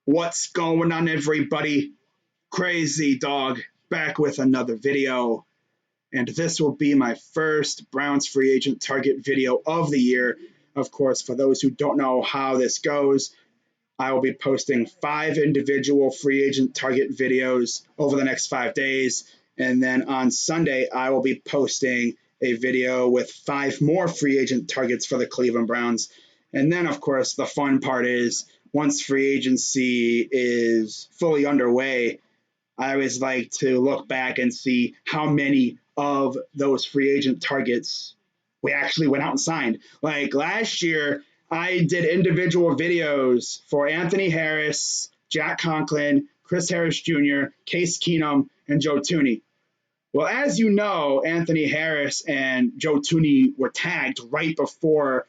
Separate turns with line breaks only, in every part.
What's going on, everybody? Crazy Dog back with another video. And this will be my first Browns free agent target video of the year. Of course, for those who don't know how this goes, I will be posting 5 individual free agent target videos over the next 5 days. And then on Sunday, I will be posting a video with 5 more free agent targets for the Cleveland Browns. And then, of course, the fun part is once free agency is fully underway, I always like to look back and see how many of those free agent targets we actually went out and signed. Like last year, I did individual videos for Anthony Harris, Jack Conklin, Chris Harris Jr., Case Keenum, and Joe Thuney. Well, as you know, Anthony Harris and Joe Thuney were tagged right before,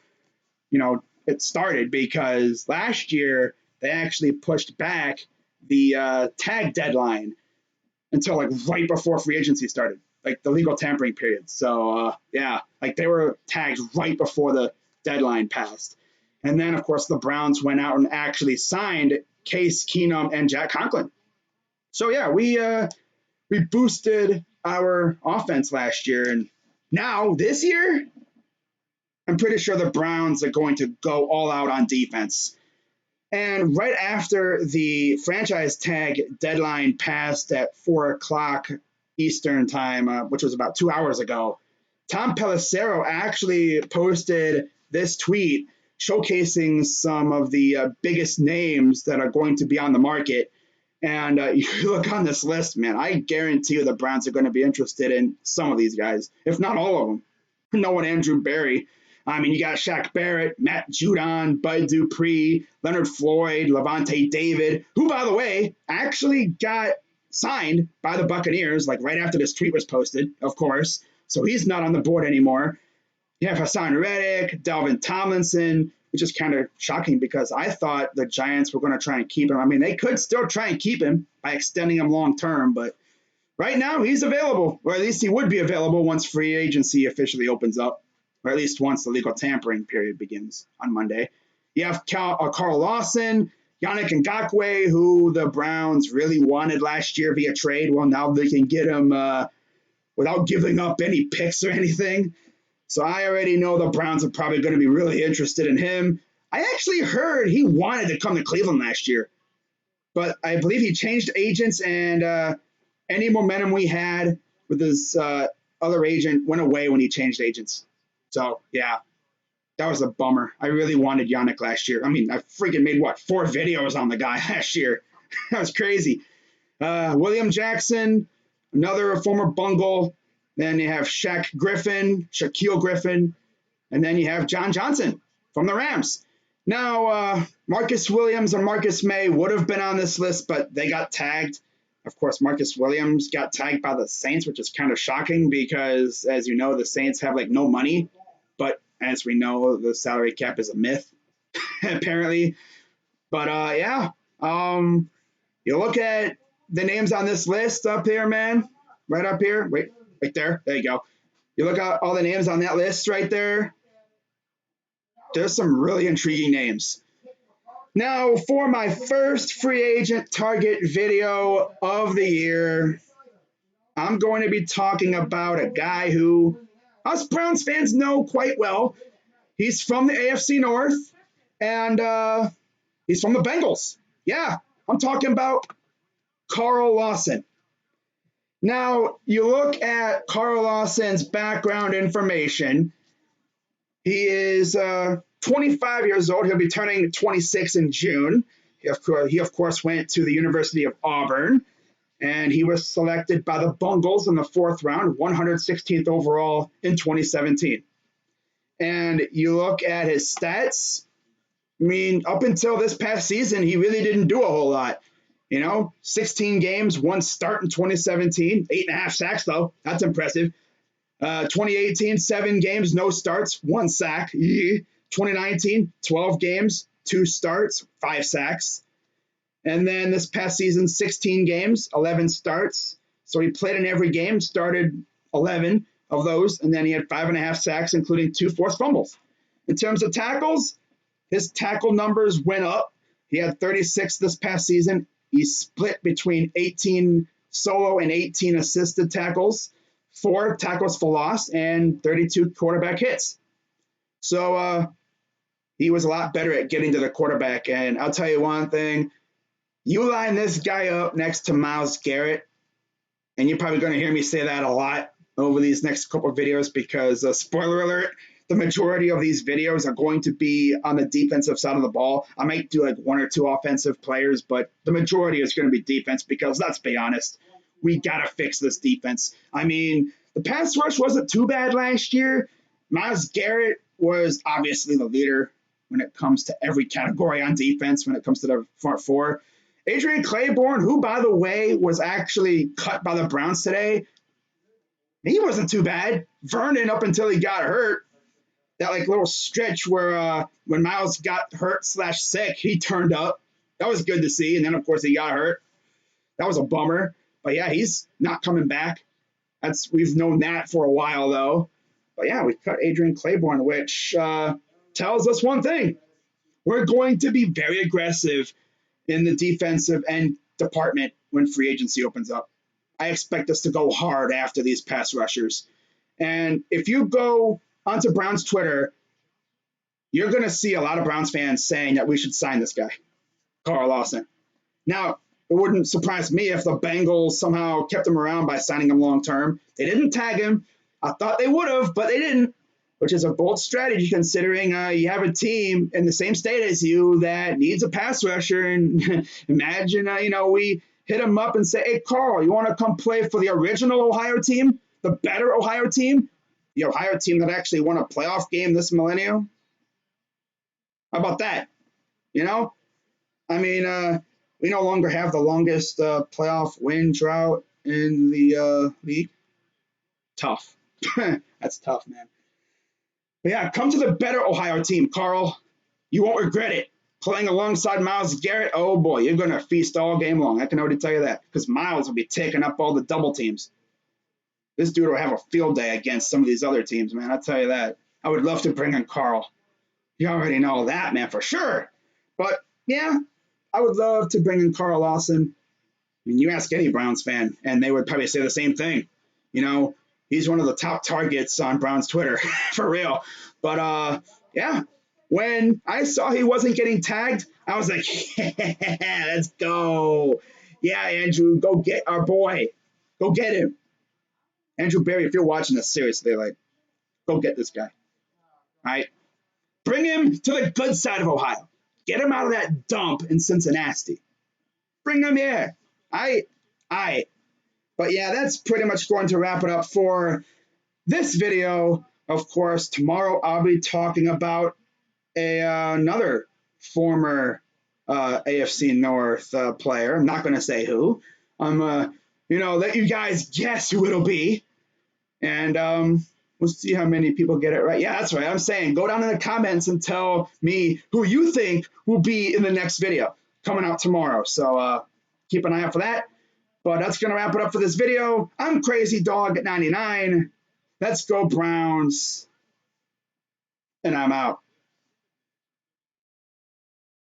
it started because last year they actually pushed back the tag deadline until like right before free agency started, like the legal tampering period. So yeah, like they were tagged right before the deadline passed. And then of course the Browns went out and actually signed Case Keenum and Jack Conklin. So yeah, we boosted our offense last year, and now this year, I'm pretty sure the Browns are going to go all out on defense. And right after the franchise tag deadline passed at 4 o'clock Eastern time, which was about 2 hours ago, Tom Pelissero actually posted this tweet showcasing some of the biggest names that are going to be on the market. And you look on this list, man, I guarantee you the Browns are going to be interested in some of these guys, if not all of them. No one Andrew Berry. I mean, you got Shaq Barrett, Matt Judon, Bud Dupree, Leonard Floyd, Levante David, who, by the way, actually got signed by the Buccaneers, like right after this tweet was posted, of course. So he's not on the board anymore. You have Hassan Reddick, Delvin Tomlinson, which is kind of shocking because I thought the Giants were going to try and keep him. I mean, they could still try and keep him by extending him long term, but right now he's available, or at least he would be available once free agency officially opens up, or at least once the legal tampering period begins on Monday. You have Carl Lawson, Yannick Ngakoue, who the Browns really wanted last year via trade. Well, now they can get him without giving up any picks or anything. So I already know the Browns are probably going to be really interested in him. I actually heard he wanted to come to Cleveland last year, but I believe he changed agents, and any momentum we had with his other agent went away when he changed agents. So, yeah, that was a bummer. I really wanted Yannick last year. I mean, I freaking made, 4 videos on the guy last year. That was crazy. William Jackson, another former Bungle. Then you have Shaquille Griffin, and then you have John Johnson from the Rams. Now, Marcus Williams and Marcus May would have been on this list, but they got tagged. Of course, Marcus Williams got tagged by the Saints, which is kind of shocking because, as you know, the Saints have like no money. But as we know, the salary cap is a myth, apparently. But yeah, you look at the names on this list up here, man, right up here. Wait, right there. There you go. You look at all the names on that list right there. There's some really intriguing names. Now, for my first free agent target video of the year, I'm going to be talking about a guy who us Browns fans know quite well. He's from the AFC North, and he's from the Bengals. Yeah, I'm talking about Carl Lawson. Now, you look at Carl Lawson's background information. He is 25 years old. He'll be turning 26 in June. He, of course, went to the University of Auburn, and he was selected by the Bengals in the 4th round, 116th overall in 2017. And you look at his stats. I mean, up until this past season, he really didn't do a whole lot. 16 games, 1 start in 2017, 8.5 sacks, though. That's impressive. 2018, 7 games, no starts, 1 sack. 2019, 12 games, 2 starts, 5 sacks. And then this past season, 16 games, 11 starts. So he played in every game, started 11 of those, and then he had 5.5 sacks, including 2 forced fumbles. In terms of tackles, his tackle numbers went up. He had 36 this past season. He split between 18 solo and 18 assisted tackles, 4 tackles for loss, and 32 quarterback hits. So he was a lot better at getting to the quarterback. And I'll tell you one thing, you line this guy up next to Myles Garrett, and you're probably going to hear me say that a lot over these next couple of videos because, spoiler alert, the majority of these videos are going to be on the defensive side of the ball. I might do like 1 or 2 offensive players, but the majority is going to be defense because, let's be honest, we got to fix this defense. I mean, the pass rush wasn't too bad last year. Myles Garrett was obviously the leader when it comes to every category on defense, when it comes to the front four. Adrian Claiborne, who, by the way, was actually cut by the Browns today, he wasn't too bad. Vernon, up until he got hurt, that like little stretch where when Myles got hurt / sick, he turned up. That was good to see. And then, of course, he got hurt. That was a bummer. But, yeah, he's not coming back. We've known that for a while, though. But, yeah, we cut Adrian Claiborne, which tells us one thing. We're going to be very aggressive in the defensive end department when free agency opens up. I expect us to go hard after these pass rushers. And if you go onto Browns Twitter, you're going to see a lot of Browns fans saying that we should sign this guy, Carl Lawson. Now, it wouldn't surprise me if the Bengals somehow kept him around by signing him long term. They didn't tag him. I thought they would have, but they didn't, which is a bold strategy considering you have a team in the same state as you that needs a pass rusher. And imagine, we hit him up and say, hey, Carl, you want to come play for the original Ohio team, the better Ohio team, the Ohio team that actually won a playoff game this millennium? How about that? I mean, we no longer have the longest playoff win drought in the league. Tough. That's tough, man. But yeah, come to the better Ohio team, Carl. You won't regret it. Playing alongside Myles Garrett, oh boy, you're going to feast all game long. I can already tell you that because Myles will be taking up all the double teams. This dude will have a field day against some of these other teams, man. I'll tell you that. I would love to bring in Carl. You already know that, man, for sure. But yeah, I would love to bring in Carl Lawson. I mean, you ask any Browns fan, and they would probably say the same thing. He's one of the top targets on Browns Twitter, for real. But, yeah, when I saw he wasn't getting tagged, I was like, yeah, let's go. Yeah, Andrew, go get our boy. Go get him. Andrew Berry, if you're watching this, seriously, go get this guy. All right? Bring him to the good side of Ohio. Get him out of that dump in Cincinnati. Bring him here. All right. But yeah, that's pretty much going to wrap it up for this video. Of course, tomorrow I'll be talking about another former AFC North player. I'm not going to say who. Let you guys guess who it'll be. And we'll see how many people get it right. Yeah, that's right. I'm saying go down in the comments and tell me who you think will be in the next video coming out tomorrow. So keep an eye out for that. But that's going to wrap it up for this video. I'm Crazy Dog at 99. Let's go Browns. And I'm out.